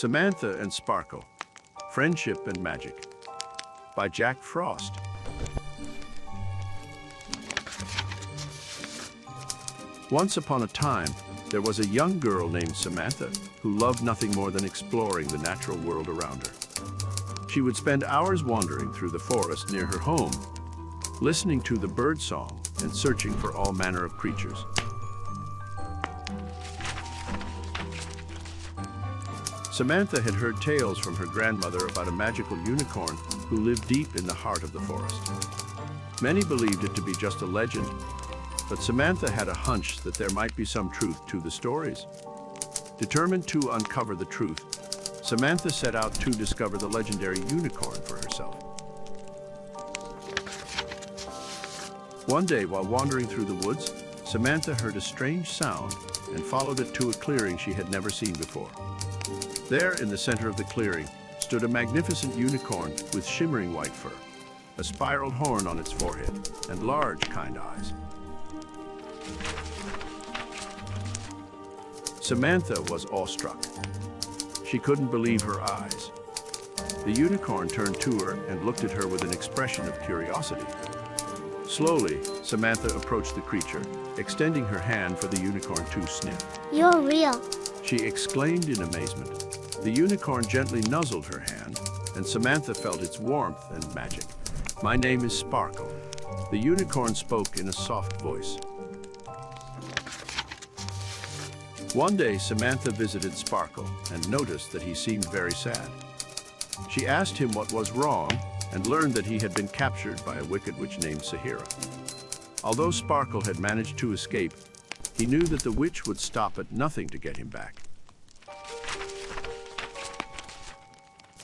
Samantha and Sparkle, Friendship and Magic, by Jack Frost. Once upon a time, there was a young girl named Samantha who loved nothing more than exploring the natural world around her. She would spend hours wandering through the forest near her home, listening to the bird song and searching for all manner of creatures. Samantha had heard tales from her grandmother about a magical unicorn who lived deep in the heart of the forest. Many believed it to be just a legend, but Samantha had a hunch that there might be some truth to the stories. Determined to uncover the truth, Samantha set out to discover the legendary unicorn for herself. One day, while wandering through the woods, Samantha heard a strange sound and followed it to a clearing she had never seen before. There, in the center of the clearing, stood a magnificent unicorn with shimmering white fur, a spiraled horn on its forehead, and large, kind eyes. Samantha was awestruck. She couldn't believe her eyes. The unicorn turned to her and looked at her with an expression of curiosity. Slowly, Samantha approached the creature, extending her hand for the unicorn to sniff. "You're real," she exclaimed in amazement. The unicorn gently nuzzled her hand, and Samantha felt its warmth and magic. "My name is Sparkle," the unicorn spoke in a soft voice. One day, Samantha visited Sparkle and noticed that he seemed very sad. She asked him what was wrong and learned that he had been captured by a wicked witch named Sahira. Although Sparkle had managed to escape, he knew that the witch would stop at nothing to get him back.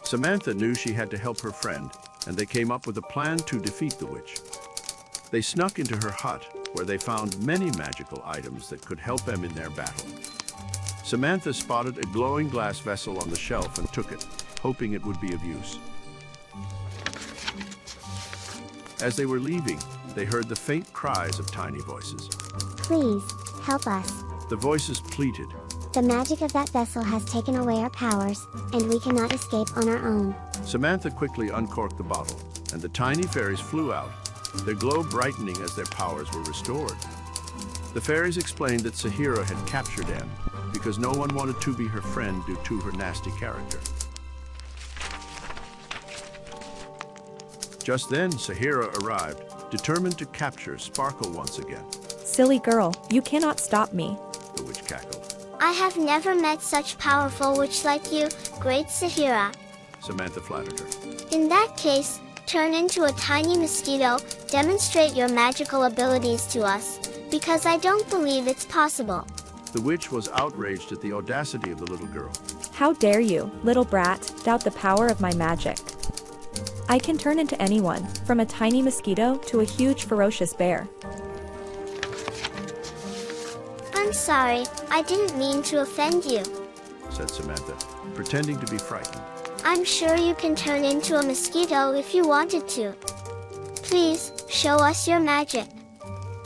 Samantha knew she had to help her friend, and they came up with a plan to defeat the witch. They snuck into her hut, where they found many magical items that could help them in their battle. Samantha spotted a glowing glass vessel on the shelf and took it, hoping it would be of use. As they were leaving, they heard the faint cries of tiny voices. "Please, help us. The voices pleaded. The magic of that vessel has taken away our powers, and we cannot escape on our own." Samantha quickly uncorked the bottle, and the tiny fairies flew out, their glow brightening as their powers were restored. The fairies explained that Sahira had captured them because no one wanted to be her friend due to her nasty character. Just then, Sahira arrived, determined to capture Sparkle once again. "Silly girl, you cannot stop me," the witch cackled. "I have never met such powerful witch like you, great Sahira." Samantha flattered her. "In that case, turn into a tiny mosquito, demonstrate your magical abilities to us, because I don't believe it's possible." The witch was outraged at the audacity of the little girl. "How dare you, little brat, doubt the power of my magic? I can turn into anyone, from a tiny mosquito to a huge ferocious bear." "I'm sorry, I didn't mean to offend you," said Samantha, pretending to be frightened. "I'm sure you can turn into a mosquito if you wanted to. Please, show us your magic."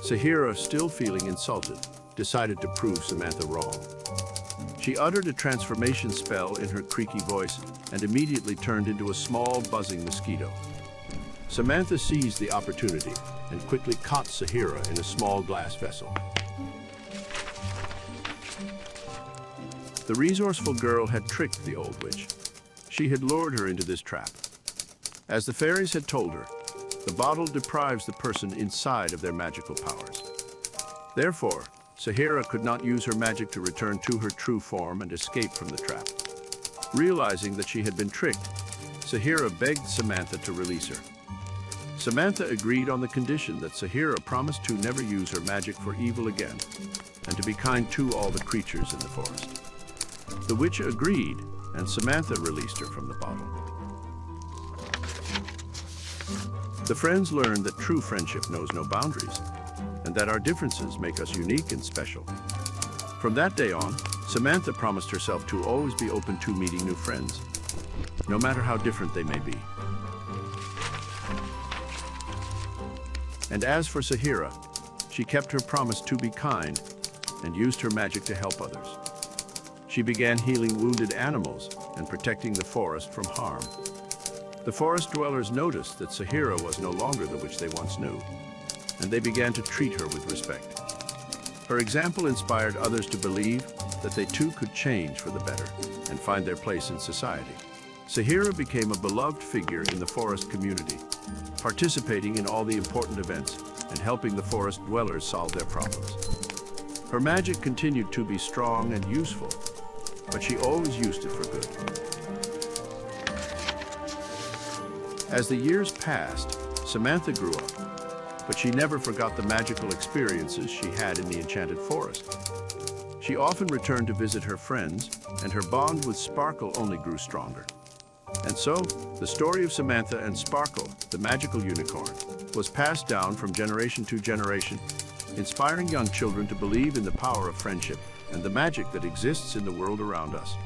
Sahira, still feeling insulted, decided to prove Samantha wrong. She uttered a transformation spell in her creaky voice and immediately turned into a small, buzzing mosquito. Samantha seized the opportunity and quickly caught Sahira in a small glass vessel. The resourceful girl had tricked the old witch. She had lured her into this trap. As the fairies had told her, the bottle deprives the person inside of their magical powers. Therefore, Sahira could not use her magic to return to her true form and escape from the trap. Realizing that she had been tricked, Sahira begged Samantha to release her. Samantha agreed on the condition that Sahira promised to never use her magic for evil again, and to be kind to all the creatures in the forest. The witch agreed, and Samantha released her from the bottle. The friends learned that true friendship knows no boundaries, and that our differences make us unique and special. From that day on, Samantha promised herself to always be open to meeting new friends, no matter how different they may be. And as for Sahira, she kept her promise to be kind and used her magic to help others. She began healing wounded animals and protecting the forest from harm. The forest dwellers noticed that Sahira was no longer the witch they once knew, and they began to treat her with respect. Her example inspired others to believe that they too could change for the better and find their place in society. Sahira became a beloved figure in the forest community, participating in all the important events and helping the forest dwellers solve their problems. Her magic continued to be strong and useful, but she always used it for good. As the years passed, Samantha grew up, but she never forgot the magical experiences she had in the enchanted forest. She often returned to visit her friends, and her bond with Sparkle only grew stronger. And so, the story of Samantha and Sparkle, the magical unicorn, was passed down from generation to generation, inspiring young children to believe in the power of friendship and the magic that exists in the world around us.